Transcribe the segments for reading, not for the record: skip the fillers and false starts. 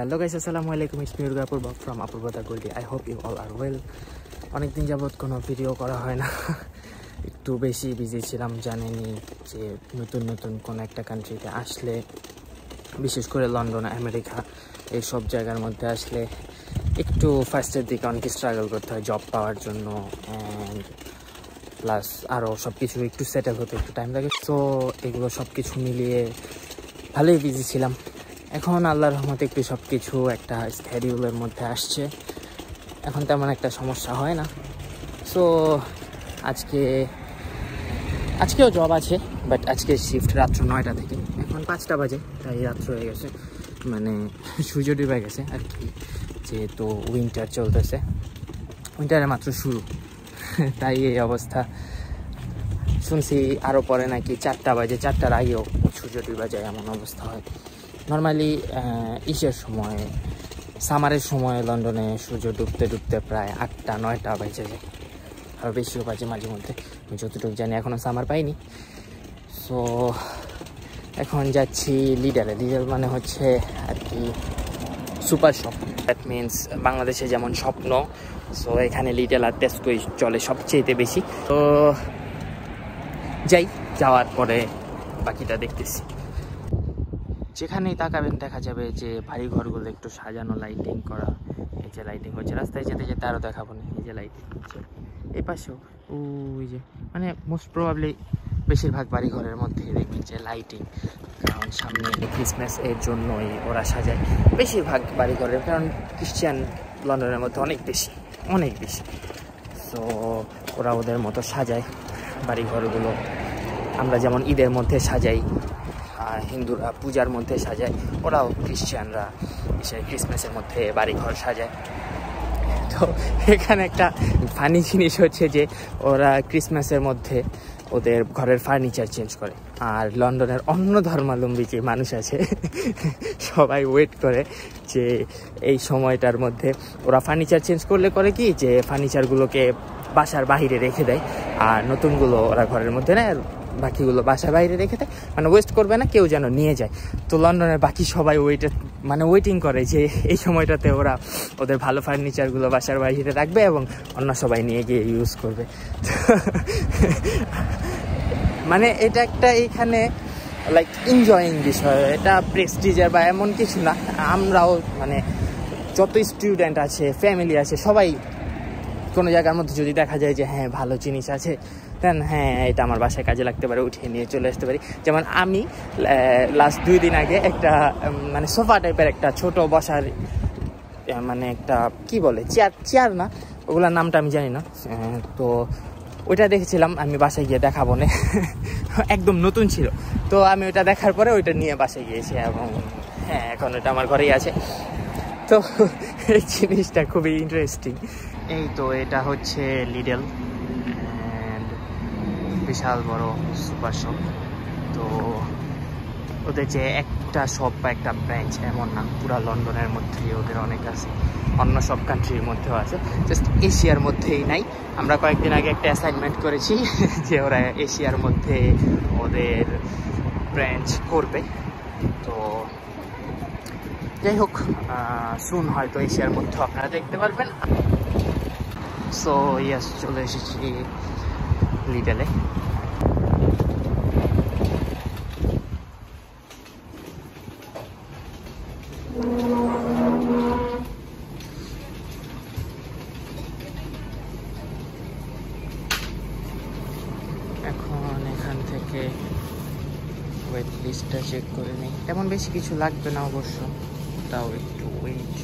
Hello guys, আসসালামু আলাইকুম। It's me উর্গাপুর ব্লগ ফ্রম অপূর্ব দা গোল্ডি। I hope you all are well. অনেকদিন যাবৎ কোনো ভিডিও করা হয় না, একটু বেশি বিজি ছিলাম। জানেনি যে নতুন নতুন কোনো একটা কান্ট্রিতে আসলে, বিশেষ করে লন্ডন, আমেরিকা এইসব জায়গার মধ্যে আসলে একটু ফার্স্টের দিকে অনেক স্ট্রাগল করতে হয় জব পাওয়ার জন্য, অ্যান্ড প্লাস আরও সব কিছু একটু সেটেল হতে একটু টাইম লাগে। সো এগুলো সব কিছু মিলিয়ে ভালোই বিজি ছিলাম। এখন আল্লাহর রহমতে একটু সব কিছু একটা স্কেডিউলের মধ্যে আসছে, এখন তেমন একটা সমস্যা হয় না। সো আজকেও জব আছে, বাট আজকে শিফট রাত্র 9টা থেকে, এখন 5টা বাজে, তাই রাত্র হয়ে গেছে, মানে সূর্য ডুবে গেছে আর কি। যেহেতু উইন্টার চলতেছে, উইন্টারে মাত্র শুরু, তাই এই অবস্থা। শুনছি আরও পরে নাকি 4টা বাজে, 4টার আগেও সূর্য ডুবে যায়, এমন অবস্থা হয়। নর্মালি ইসের সময়, সামারের সময় লন্ডনে সূর্য ডুবতে ডুবতে প্রায় 8টা-9টা বাজে যায়, আরও বেশিও বাজে মাঝে মধ্যে, আমি যতটুকু জানি। এখনও সামার পাইনি। সো এখন যাচ্ছি লিডারে। লিডার মানে হচ্ছে আর কি সুপার শপ, দ্যাট মিনস বাংলাদেশে যেমন স্বপ্ন, সো এখানে লিডার আর টেস্কোই চলে সবচেয়েতে বেশি। তো যাওয়ার পরে বাকিটা দেখতেছি। যেখানেই তাকাবেন দেখা যাবে যে বাড়ি ঘরগুলো একটু সাজানো, লাইটিং করা। এই যে লাইটিং হচ্ছে, রাস্তায় যেতে যেতে আরও দেখাবো না, এই যে লাইটিং হচ্ছে এই পাশেও। ওই যে মানে মোস্ট প্রবাবলি বেশিরভাগ বাড়ি ঘরের মধ্যে দেখবেন যে লাইটিং, কারণ সামনে ক্রিসমাস এর জন্যই ওরা সাজায় বেশিরভাগ বাড়ি ঘরের, কারণ খ্রিস্টান লন্ডনের মধ্যে অনেক বেশি। সো ওরা ওদের মতো সাজায় বাড়ি ঘরগুলো। আমরা যেমন ঈদের মধ্যে সাজাই, হিন্দুরা পূজার মধ্যে সাজায়, ওরাও খ্রিস্টানরা এসে ক্রিসমাসের মধ্যে বাড়িঘর সাজায়। তো এখানে একটা ফানি জিনিস হচ্ছে যে ওরা ক্রিসমাসের মধ্যে ওদের ঘরের ফার্নিচার চেঞ্জ করে, আর লন্ডনের অন্য ধর্মাবলম্বী যে মানুষ আছে সবাই ওয়েট করে যে এই সময়টার মধ্যে ওরা ফার্নিচার চেঞ্জ করলে করে কি, যে ফার্নিচারগুলোকে বাসার বাইরে রেখে দেয়, আর নতুনগুলো ওরা ঘরের মধ্যে নেয়, আর বাকিগুলো বাসার বাইরে রেখে দেয়, মানে ওয়েস্ট করবে না, কেউ যেন নিয়ে যায়। তো লন্ডনের বাকি সবাই ওয়েটিং করে যে এই সময়টাতে ওরা ওদের ভালো ফার্নিচারগুলো বাসার বাইরে রাখবে এবং অন্য সবাই নিয়ে গিয়ে ইউজ করবে। মানে এটা একটা এইখানে লাইক এনজয়িং বিষয়, এটা প্রেস্টিজের বা এমন কিছু না। আমরাও মানে যত স্টুডেন্ট আছে, ফ্যামিলি আছে, সবাই কোনো জায়গার মধ্যে যদি দেখা যায় যে হ্যাঁ ভালো জিনিস আছে, দেন হ্যাঁ এটা আমার বাসায় কাজে লাগতে পারে, উঠিয়ে নিয়ে চলে আসতে পারি। যেমন আমি লাস্ট 2 দিন আগে একটা মানে সোফা টাইপের একটা ছোট বসার, মানে একটা কি বলে চেয়ার না, ওগুলোর নামটা আমি জানি না, তো ওইটা দেখেছিলাম। আমি বাসায় গিয়ে দেখাবো না, একদম নতুন ছিল। তো আমি ওইটা দেখার পরে ওইটা নিয়ে বাসায় গিয়েছি, এবং হ্যাঁ এখন ওইটা আমার ঘরেই আছে। তো এই জিনিসটা খুবই ইন্টারেস্টিং। এই তো এটা হচ্ছে লিডল, বিশাল বড় সুপার শপ। তো ওদের যে একটা শপ বা একটা ব্রাঞ্চ এমন না, পুরা লন্ডনের মধ্যেই ওদের অনেক আছে, অন্য সব কান্ট্রির মধ্যেও আছে, জাস্ট এশিয়ার মধ্যেই নাই। আমরা কয়েকদিন আগে একটা অ্যাসাইনমেন্ট করেছি যে ওরা এশিয়ার মধ্যে ওদের ব্রাঞ্চ করবে। তো যাই হোক, সুন হয়তো এশিয়ার মধ্যে আপনারা দেখতে পারবেন। সো ইয়াস, চলে এসেছি লিডলে। এখন এখান থেকে ওয়েট লিস্টটা চেক করে নিই। তেমন বেশি কিছু লাগবে না অবশ্য, তাও একটু ওয়েট।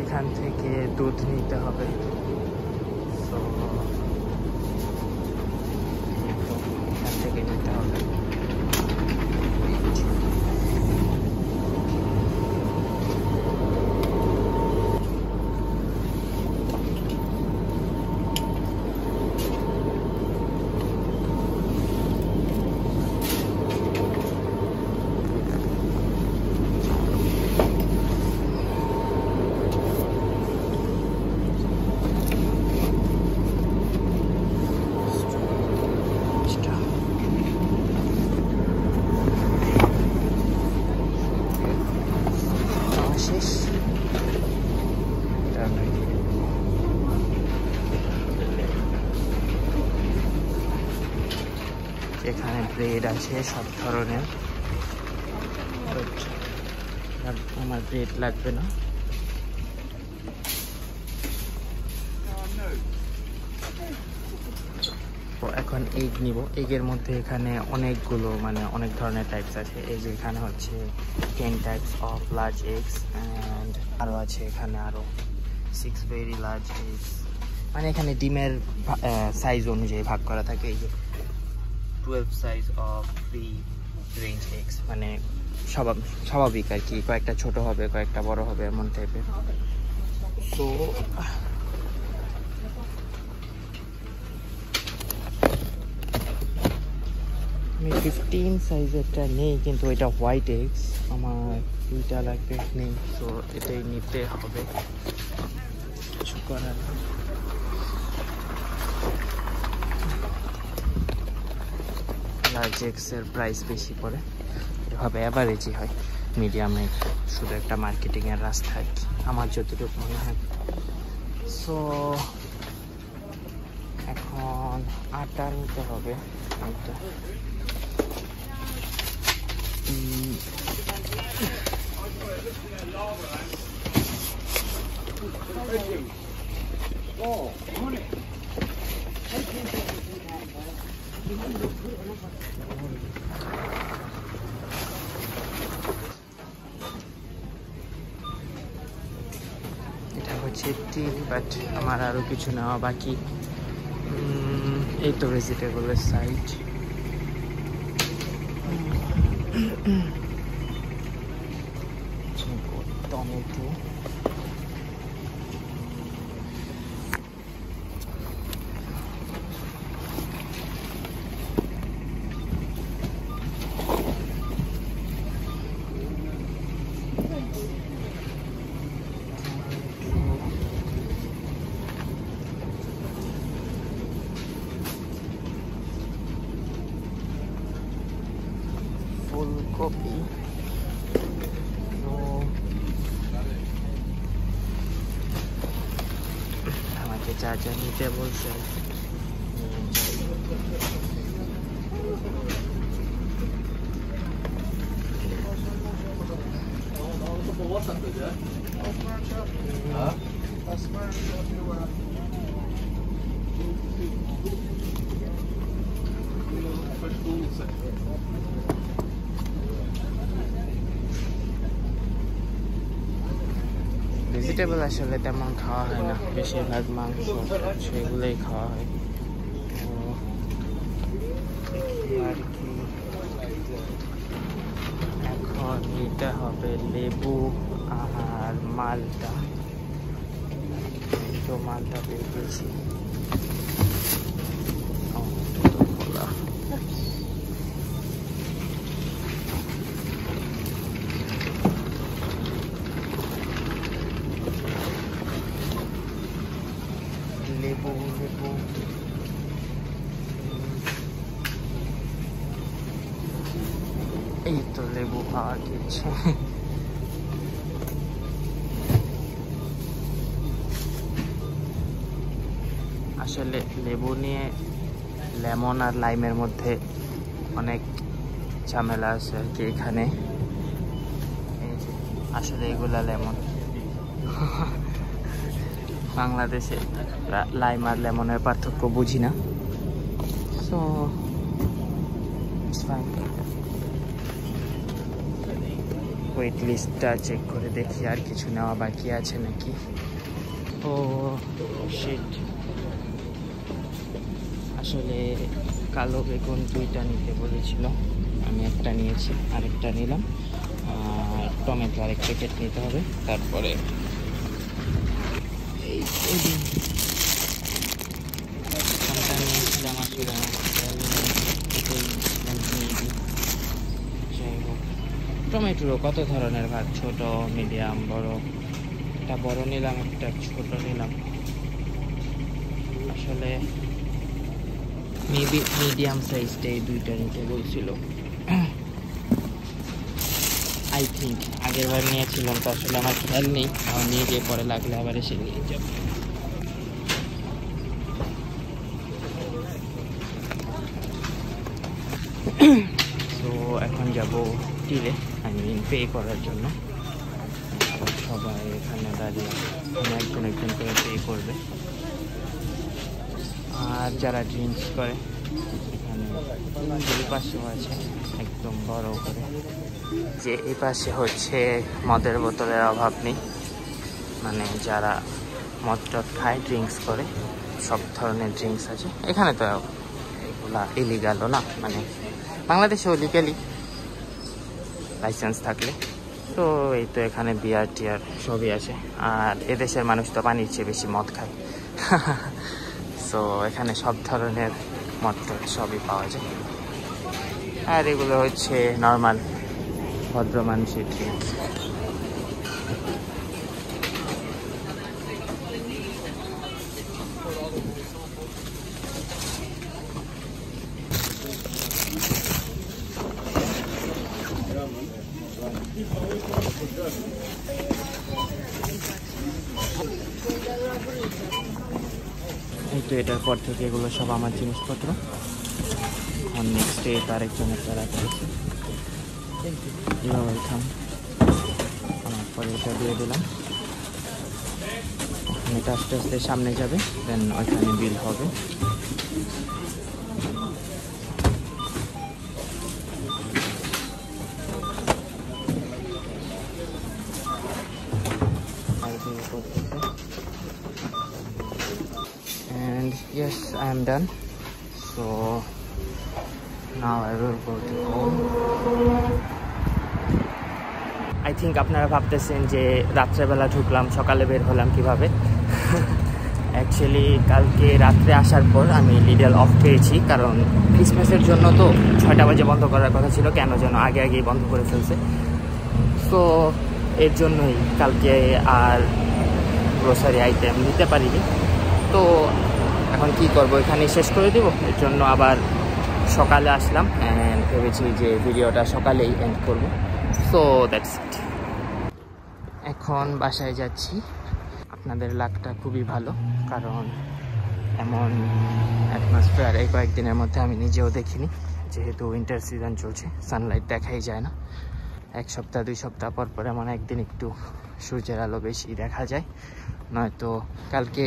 এখান থেকে দুধ নিতে হবে, তো এখান থেকে নিতে হবে। এখানে ব্রেড আছে সব ধরনের, আমার ব্রেড লাগবে না। তো এখন এগ নিব। এগের মধ্যে এখানে অনেকগুলো মানে অনেক ধরনের টাইপস আছে। এই যে এখানে হচ্ছে 10 types of large eggs and আরও আছে এখানে আরও 6 ভেরি লার্জ এগস। মানে এখানে ডিমের সাইজ অনুযায়ী ভাগ করা থাকে। এই যে 12 size of free range eggs, মানে স্বাভাবিক আর কি, কয়েকটা ছোট হবে কয়েকটা বড় হবে এমন টাইপের। সো আমি 15 সাইজেরটা নেই, কিন্তু এটা হোয়াইট এগস আমার 2টা লাগবে নেই, তো এটাই নিতে হবে, কিছু করার। লার্জ এগসের প্রাইস বেশি পড়ে, এভাবে অ্যাভারেজই হয়। মিডিয়ামে শুধু একটা মার্কেটিংয়ের রাস্তা আর কি, আমার যতটুকু মনে হয়। সো এখন আটা নিতে হবে। এটা হচ্ছে টিল, বাট আমার আরো কিছু নেওয়া বাকি। এই তো ভেজিটেবলের সাইড। টমেটো, ফুলকপি, আমাকে যা যা নিতে বলছে ভেজিটেবল আসলে তেমন খাওয়া হয় না, বেশিরভাগ মাংস সেগুলোই খাওয়া হয়। আর কি এখন নিতে হবে লেবু আর মালটা, তো মালটা পেয়ে গেছি। লেবু লেবু এই তো লেবু পাওয়া গেছে। আসলে লেবু নিয়ে লেমন আর লাইমের মধ্যে অনেক ঝামেলা আছে আর কি এখানে। আসলে এগুলা লেমন, বাংলাদেশে লাইম আর লেমনের পার্থক্য বুঝি না। So it's fine. ওয়েট লিস্টটা চেক করে দেখি আর কিছু নেওয়া বাকি আছে নাকি। ও শিট, আসলে কালো বেগুন 2টা নিতে বলেছিল, আমি একটা নিয়েছি, আরেকটা নিলাম। আর টমেটো আরেক প্যাকেট নিতে হবে। তারপরে এই নিয়েছিলাম আসলে যাই হোক। টমেটোরও কত ধরনের ভাগ, ছোট মিডিয়াম বড়। একটা বড় নিলাম, একটা ছোট নিলাম। আসলে মিডিয়াম সাইজটা এই 2টা নিতে বলছিল আই থিঙ্ক। আগের বার নিয়েছিলাম তো আসলে আমার খেয়াল নেই, আমার নিয়ে গিয়ে পরে লাগলে আবার এসে নিয়ে যাব। তো এখন যাব টিলে, আই মিন পে করার জন্য। সবাই এখানে দাঁড়িয়ে একজন একজন করে পে করবে। আর যারা ড্রিঙ্কস করে এখানে এই পাশেও আছে একদম বড় করে, যে এই পাশে হচ্ছে মদের বোতলের অভাব নেই, মানে যারা মদ টদ খায় ড্রিঙ্কস করে সব ধরনের ড্রিঙ্কস আছে এখানে। তো এগুলা ইলিগালও না, মানে বাংলাদেশেও লিগালি লাইসেন্স থাকলে। তো এই তো এখানে বিয়ার টিয়ার সবই আছে। আর এদেশের মানুষ তো পানির চেয়ে বেশি মদ খায়। সো এখানে সব ধরনের মদ টদ সবই পাওয়া যায়। আর এগুলো হচ্ছে নর্মাল ভদ্র মানুষের ড্রিঙ্কস। এই তো এটার পর থেকে এগুলো সব আমার জিনিসপত্র। আর নেক্সট ডে আরেকজনের তারা করেছে। ওয়েলকাম। আমার পরে এটা দিয়ে দিলাম। এটা আস্তে আস্তে সামনে যাবে, দেন ওইখানে বিল হবে। And yes, I am done. So now I will go to home. I think আপনারা ভাবতেছেন যে রাত্রেবেলা ঢুকলাম সকালে বের হলাম কিভাবে। অ্যাকচুয়ালি কালকে রাত্রে আসার পর আমি লিডল অফ পেয়েছি, কারণ ক্রিসমাসের জন্য তো 6টা বাজে বন্ধ করার কথা ছিল, কেন যেন আগে আগেই বন্ধ করে ফেলছে। সো এর জন্যই কালকে আর গ্রোসারি আইটেম নিতে পারিনি। তো এখন কি করব, এখানেই শেষ করে দেব। এর জন্য আবার সকালে আসলাম অ্যান্ড ভেবেছি যে ভিডিওটা সকালেই এন্ড করব। So that's it. এখন বাসায় যাচ্ছি। আপনাদের লাকটা খুবই ভালো, কারণ এমন অ্যাটমসফিয়ার এই কয়েকদিনের মধ্যে আমি নিজেও দেখিনি। যেহেতু উইন্টার সিজন চলছে, সানলাইট দেখাই যায় না। 1 সপ্তাহ 2 সপ্তাহ পর পর এমন একদিন একটু সূর্যের আলো বেশি দেখা যায়। নয়তো কালকে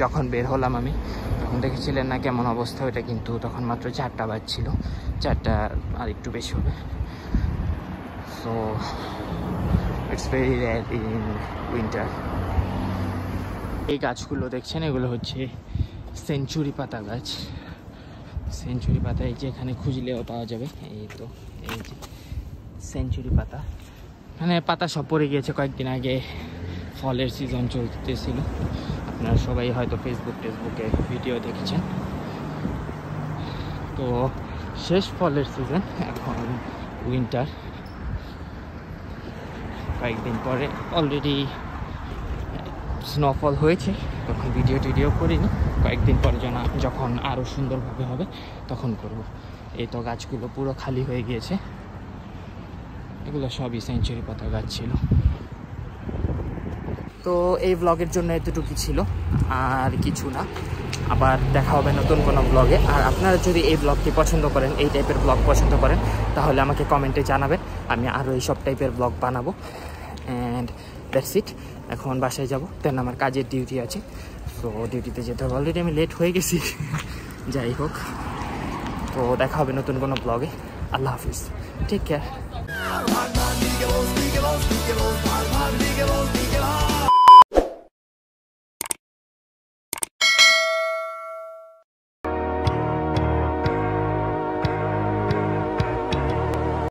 যখন বের হলাম আমি, তখন দেখেছিলেন না কেমন অবস্থা ওইটা, কিন্তু তখন মাত্র 4টা বাজছিল, 4টা আর একটু বেশি হবে। So it's very rare in winter. এই গাছগুলো দেখছেন, এগুলো হচ্ছে সেঞ্চুরি পাতা গাছ। সেঞ্চুরি পাতা এই যে এখানে খুঁজলেও পাওয়া যাবে। এই তো এই যে সেঞ্চুরি পাতা, মানে পাতা সব পড়ে গিয়েছে কয়েকদিন আগে, ফলের সিজন চলতেছিল। আপনারা সবাই হয়তো ফেসবুকে ভিডিও দেখেছেন। তো শেষ ফলের সিজন, এখন উইন্টার। কয়েকদিন পরে অলরেডি স্নোফল হয়েছে, তখন ভিডিও করিনি। কয়েকদিন পরে যখন আরও সুন্দরভাবে হবে তখন করব। এই তো গাছগুলো পুরো খালি হয়ে গিয়েছে, এগুলো সবই সেঞ্চুরি পাতা গাছ ছিল। তো এই ব্লগের জন্য এতটুকু ছিল, আর কিছু না। আবার দেখা হবে নতুন কোনো ব্লগে। আর আপনারা যদি এই ব্লগটি পছন্দ করেন, এই টাইপের ব্লগ পছন্দ করেন, তাহলে আমাকে কমেন্টে জানাবেন, আমি আরও এইসব টাইপের ব্লগ বানাবো। And that's it. এখন বাসায় যাব, দেন আমার কাজের ডিউটি আছে। সো ডিউটিতে যেতে হবে, অলরেডি আমি লেট হয়ে গেছি। যাই হোক, তো দেখা হবে নতুন কোনো ব্লগে। আল্লাহ হাফিজ, টেক কেয়ার।